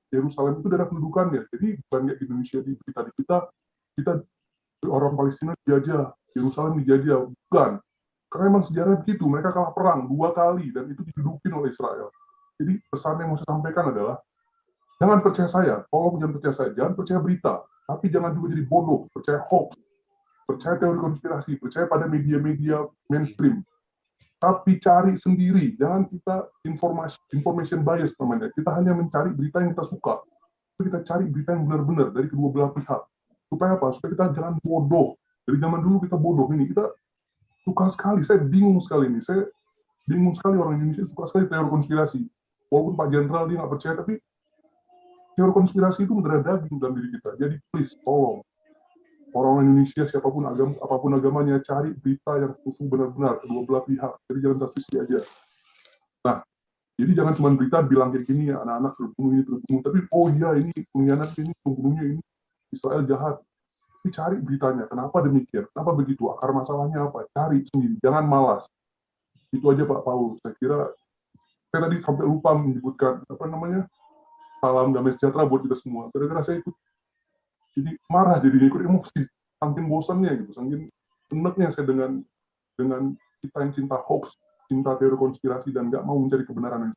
Yerusalem itu daerah pendudukannya. Jadi bukan kayak di Indonesia di kita orang Palestina dijajah, Yerusalem dijajah, bukan. Karena memang sejarah begitu, mereka kalah perang 2 kali dan itu didudukin oleh Israel. Jadi pesan yang mau saya sampaikan adalah jangan percaya saya, tolong jangan percaya saya, jangan percaya berita, tapi jangan juga jadi bodoh, percaya hoax, percaya teori konspirasi, percaya pada media-media mainstream. Tapi cari sendiri, jangan kita information bias namanya. Kita hanya mencari berita yang kita suka. Kita cari berita yang benar-benar dari kedua belah pihak. Supaya apa? Supaya kita jangan bodoh. Dari zaman dulu kita bodoh ini. Kita suka sekali. Saya bingung sekali ini. Saya bingung sekali orang Indonesia suka sekali teori konspirasi. Walaupun Pak Jenderal dia nggak percaya, tapi teori konspirasi itu mendarah daging dalam diri kita. Jadi please, tolong. Orang Indonesia, siapapun apapun agamanya, cari berita yang utuh benar-benar kedua belah pihak. Jadi jangan satu sisi aja. Nah, jadi jangan cuma berita bilang kayak gini, ya, anak-anak terbunuh ini terbunuh. Tapi oh iya ini pengkhianat ini, pembunuhnya ini, Israel jahat. Tapi cari beritanya, kenapa demikian, kenapa begitu, akar masalahnya apa, cari sendiri, jangan malas. Itu aja Pak Paul. Saya kira saya tadi sampai lupa menyebutkan apa namanya salam damai sejahtera buat kita semua. Gara-gara saya ikut jadi marah, jadi ikut emosi, saking bosannya gitu, saking seneknya saya dengan kita yang cinta hoax, cinta teori konspirasi dan nggak mau mencari kebenaran.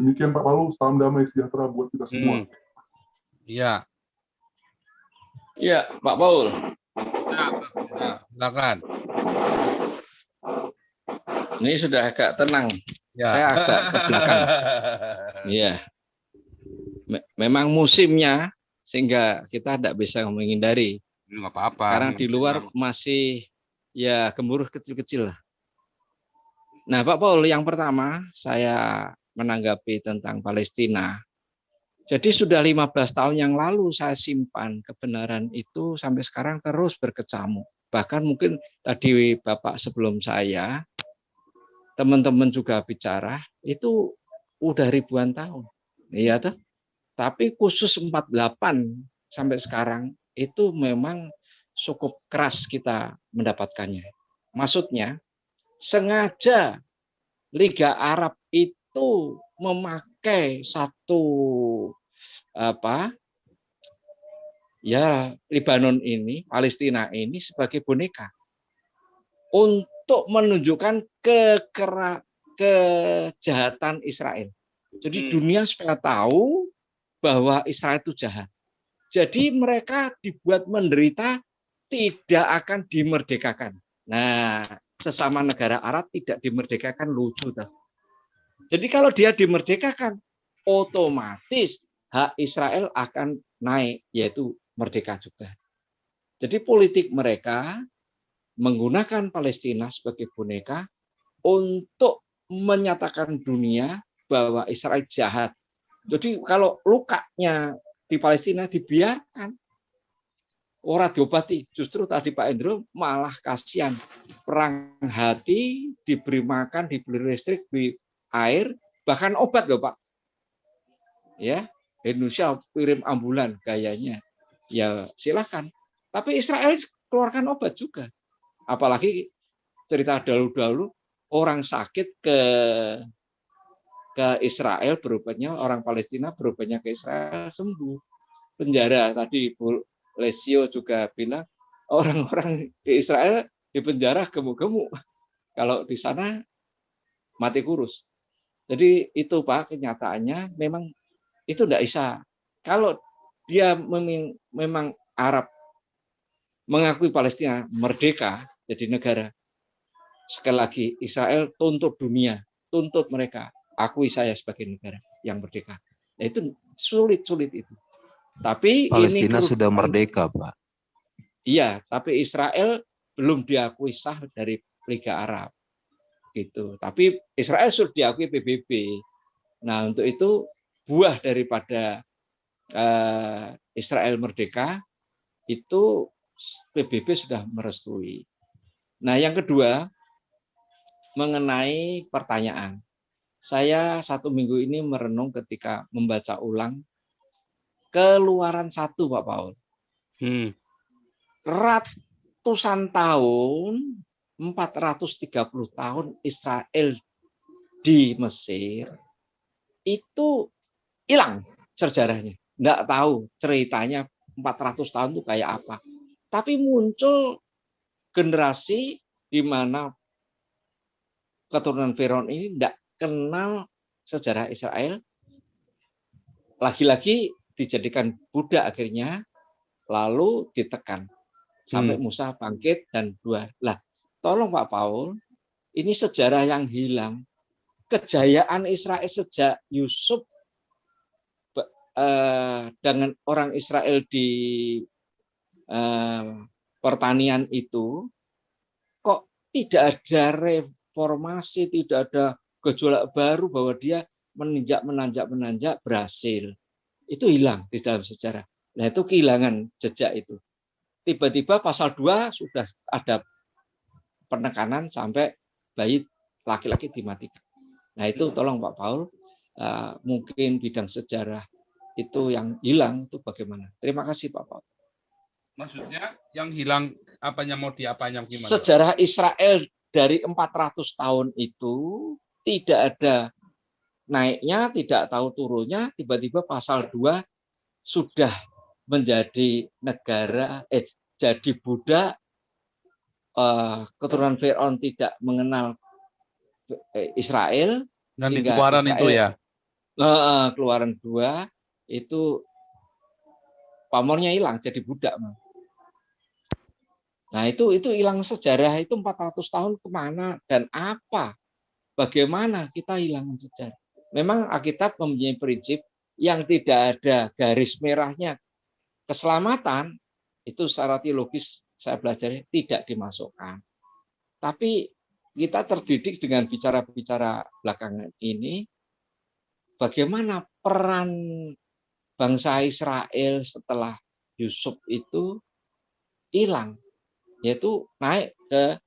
Demikian Pak Palu, salam damai sejahtera buat kita semua. Iya. Iya, Pak Paul. Ya, silakan. Ini sudah agak tenang. Ya. Saya agak ke belakang. Iya. Memang musimnya sehingga kita tidak bisa menghindari. Nggak apa-apa. Karena di luar masih ya gemuruh kecil-kecil lah. Nah, Pak Paul, yang pertama saya menanggapi tentang Palestina. Jadi sudah 15 tahun yang lalu saya simpan kebenaran itu sampai sekarang terus berkecamuk. Bahkan mungkin tadi Bapak sebelum saya, teman-teman juga bicara, itu udah ribuan tahun. Iya tuh. Tapi khusus 48 sampai sekarang itu memang cukup keras kita mendapatkannya. Maksudnya, sengaja Liga Arab itu memakai satu Lebanon ini, Palestina ini sebagai boneka untuk menunjukkan kejahatan Israel. Jadi dunia supaya tahu bahwa Israel itu jahat. Jadi mereka dibuat menderita, tidak akan dimerdekakan. Nah, sesama negara Arab tidak dimerdekakan, lucu tuh. Jadi kalau dia dimerdekakan, otomatis hak Israel akan naik, yaitu merdeka juga. Jadi politik mereka menggunakan Palestina sebagai boneka untuk menyatakan dunia bahwa Israel jahat. Jadi kalau lukanya di Palestina dibiarkan, orang diobati. Justru tadi Pak Endro malah kasihan. Perang hati, diberi makan, diberi listrik, diberi air, bahkan obat loh Pak. Ya, Indonesia kirim ambulan gayanya. Ya silakan. Tapi Israel keluarkan obat juga. Apalagi cerita dahulu-dahulu orang sakit ke Israel berobatnya, orang Palestina berobatnya ke Israel sembuh. Penjara tadi Bu Lesio juga bilang orang-orang di Israel di penjara gemuk-gemuk. Kalau di sana mati kurus. Jadi itu Pak kenyataannya memang itu tidak bisa. Kalau dia memang Arab mengakui Palestina merdeka jadi negara. Sekali lagi Israel tuntut dunia, tuntut mereka. Akui saya sebagai negara yang merdeka. Nah, itu sulit itu. Tapi Palestina ini sudah merdeka, Pak. Iya, tapi Israel belum diakui sah dari Liga Arab. Gitu. Tapi Israel sudah diakui PBB. Nah, untuk itu buah daripada Israel merdeka itu PBB sudah merestui. Nah, yang kedua mengenai pertanyaan. Saya 1 minggu ini merenung ketika membaca ulang Keluaran 1, Pak Paul. Ratusan tahun, 430 tahun Israel di Mesir itu hilang. sejarahnya, nggak tahu ceritanya 400 tahun itu kayak apa. Tapi muncul generasi di mana keturunan Firaun ini nggak kenal sejarah Israel, lagi-lagi dijadikan budak akhirnya, lalu ditekan sampai Musa bangkit dan dua. Lah, tolong Pak Paul, ini sejarah yang hilang. Kejayaan Israel sejak Yusuf dengan orang Israel di pertanian itu, kok tidak ada reformasi, tidak ada gejolak baru bahwa dia menanjak berhasil. Itu hilang di dalam sejarah. Nah, itu kehilangan jejak itu. Tiba-tiba pasal 2 sudah ada penekanan sampai bayi laki-laki dimatikan. Nah, itu tolong Pak Paul, mungkin bidang sejarah itu yang hilang itu bagaimana? Terima kasih Pak Paul. Maksudnya yang hilang apanya, mau diapanya gimana? Sejarah Israel dari 400 tahun itu tidak ada naiknya, tidak tahu turunnya, tiba-tiba pasal 2 sudah menjadi negara, jadi budak, keturunan Firaun tidak mengenal Israel, Dan di sehingga Keluaran Israel, itu ya? Keluaran 2 itu pamornya hilang, jadi budak. Nah, itu hilang sejarah itu 400 tahun kemana dan apa? Bagaimana kita hilangan sejarah? Memang Alkitab mempunyai prinsip yang tidak ada garis merahnya. Keselamatan itu secara teologis saya belajar tidak dimasukkan. Tapi kita terdidik dengan bicara-bicara belakangan ini, bagaimana peran bangsa Israel setelah Yusuf itu hilang, yaitu naik ke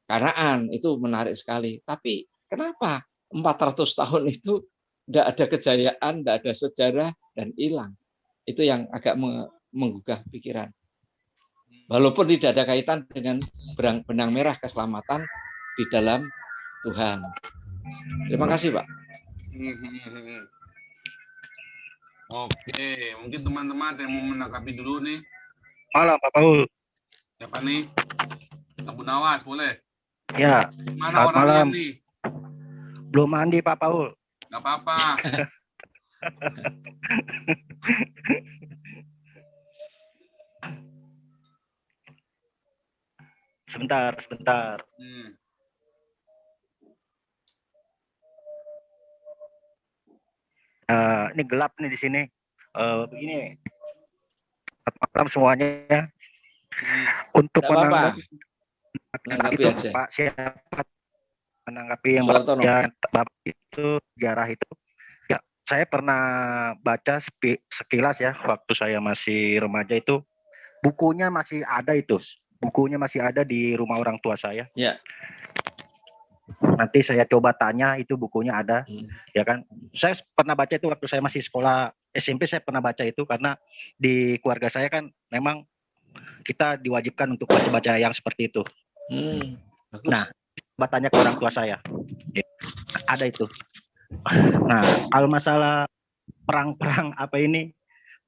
Kanaan. Itu menarik sekali. Tapi kenapa 400 tahun itu tidak ada kejayaan, tidak ada sejarah, dan hilang? Itu yang agak menggugah pikiran. Walaupun tidak ada kaitan dengan benang merah keselamatan di dalam Tuhan. Terima kasih, Pak. Oke, mungkin teman-teman ada yang mau menanggapi dulu nih. Malam Pak Paul. Siapa nih? Abu Nawas, boleh? Ya, Mana selamat orangnya malam. nih? Belum mandi Pak Paul. Nggak apa-apa. Sebentar. Ini gelap nih di sini. Begini, selamat malam semuanya. Untuk menanggapi itu, Pak, siapa menanggapi yang Bapak itu sejarah itu? Ya, saya pernah baca sekilas ya waktu saya masih remaja itu. Bukunya masih ada itu. Bukunya masih ada di rumah orang tua saya. Ya. Nanti saya coba tanya, itu bukunya ada, ya kan? Saya pernah baca itu waktu saya masih sekolah SMP, saya pernah baca itu karena di keluarga saya kan memang kita diwajibkan untuk baca-baca yang seperti itu. Nah, coba tanya ke orang tua saya, ada itu. Nah, kalau masalah perang-perang apa ini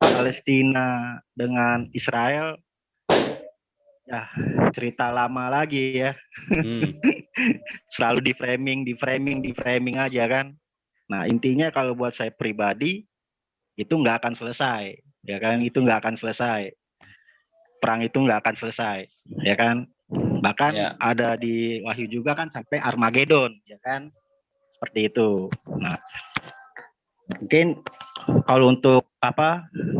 Palestina dengan Israel, ya cerita lama lagi ya. Selalu di framing aja kan. Nah, intinya kalau buat saya pribadi itu nggak akan selesai, ya kan? Itu nggak akan selesai. Perang itu nggak akan selesai, ya kan? Bahkan ada di Wahyu juga kan sampai Armageddon, ya kan? Seperti itu. Nah, mungkin kalau untuk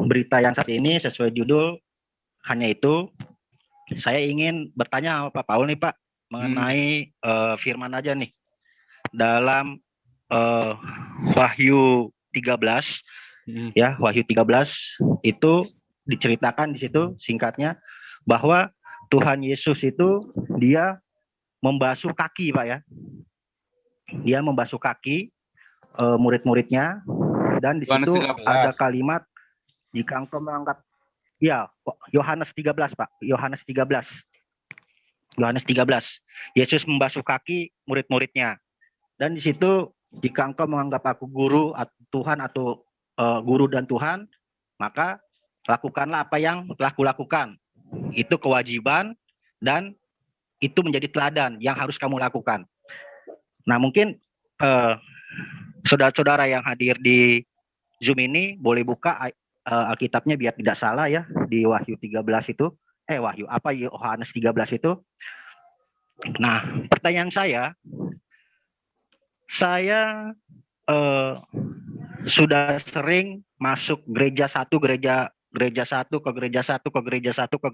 berita yang saat ini sesuai judul hanya itu. Saya ingin bertanya sama Pak Paul nih Pak, mengenai firman aja nih. Dalam Wahyu 13, ya, Wahyu 13 itu diceritakan di situ singkatnya bahwa Tuhan Yesus itu dia membasuh kaki, Pak ya. Dia membasuh kaki murid-muridnya, dan di situ ada kalimat, jika engkau mengangkat, ya, Yohanes 13 Pak, Yohanes 13. Yesus membasuh kaki murid-muridnya. Dan di situ Jika engkau menganggap aku guru atau Tuhan atau guru dan Tuhan, maka lakukanlah apa yang telah kulakukan. Itu kewajiban dan itu menjadi teladan yang harus kamu lakukan. Nah, mungkin saudara-saudara yang hadir di Zoom ini boleh buka Alkitabnya biar tidak salah ya, di Wahyu 13 itu. Yohanes 13 itu. Nah, pertanyaan saya sudah sering masuk gereja satu ke gereja satu ke gereja satu ke gereja satu ke gereja